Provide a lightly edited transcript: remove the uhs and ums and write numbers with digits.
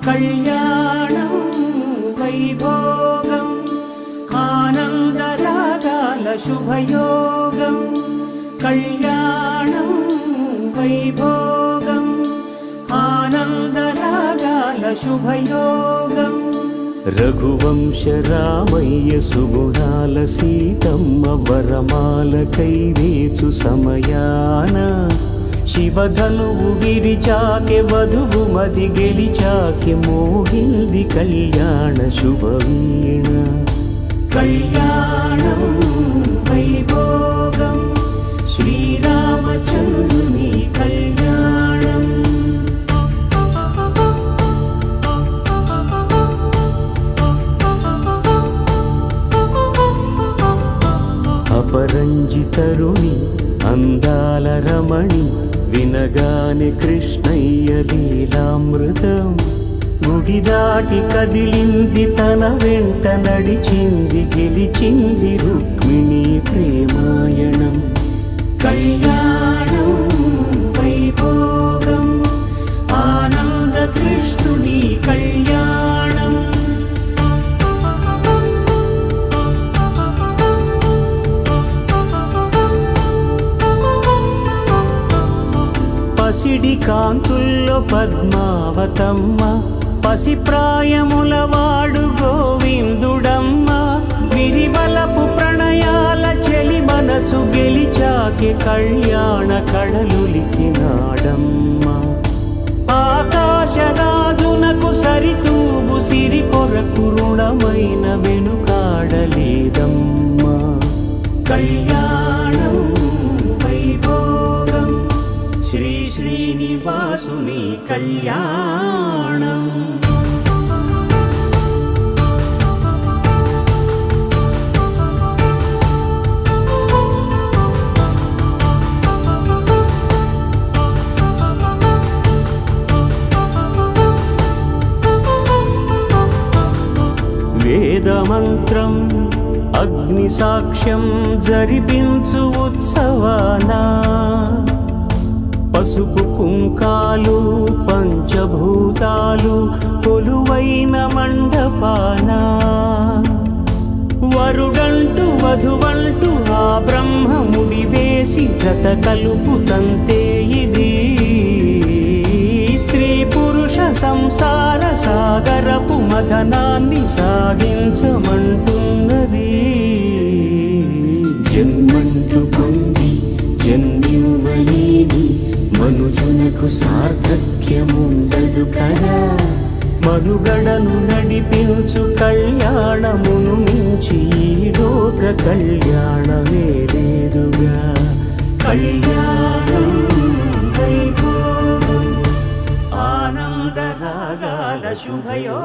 కళ్యాణం వైభోగం ఆనందరాగాల శుభయోగం కళ్యాణం వైభోగం ఆనందరాగాల శుభయోగం రఘువంశ రామయ్య సుగుణాల సీతమ్మ వరమాల కైవేచు సమయాన శివధనువు విరిచాకె వధువు మది గెలిచాకె మోగింది కళ్యాణ శుభవీణ కళ్యాణం వైభోగం శ్రీరామచంద్రుని కళ్యాణం అపరంజి తరుణి అందాల రమణి వినగానే కృష్ణయ్య లీలామృతం గుడి దాటి కదిలింది తన వెంట నడిచింది గెలిచింది రుక్మిణి ప్రేమాయణం కళ్యాణం వైభోగం ఆనంద కృష్ణుని కళ్యాణం పసిడి కాంతుల్లో పద్మావతమ్మ పసిప్రాయముల వాడు గోవిందుడమ్మ విరివలపు ప్రణయాల చెలి మనసు గెలిచాకి కళ్యాణ కళలులికినాడమ్మ ఆకాశరాజునకు సరితూగు సిరి కొరకు రుణమైన వెనుకాడలేదమ్మ కళ్యాణం వైభోగం శ్రీ శ్రీనివాసుని కళ్యాణం వేదమంత్రం అగ్ని సాక్ష్యం జరిపించు ఉత్సవానా పసుపు కుంకాలు పంచభూతాలు కొలువైన మండపాన వరుడంటూ వధువంటూ ఆ బ్రహ్మముడి వేసి జత కలుపుతంతే ఇది స్త్రీ పురుష సంసార సాగరపు మథనాన్ని సాగించమంటున్నది జన్మంటూ పొంది జన్మివ్వలేని మనుజునకు సార్థక్యముండదు కదా మనుగడను నడిపించు కళ్యాణమును మించి ఈ లోక కళ్యాణమే లేదుగా కళ్యాణం వైభోగం ఆనందరాగాల శుభయో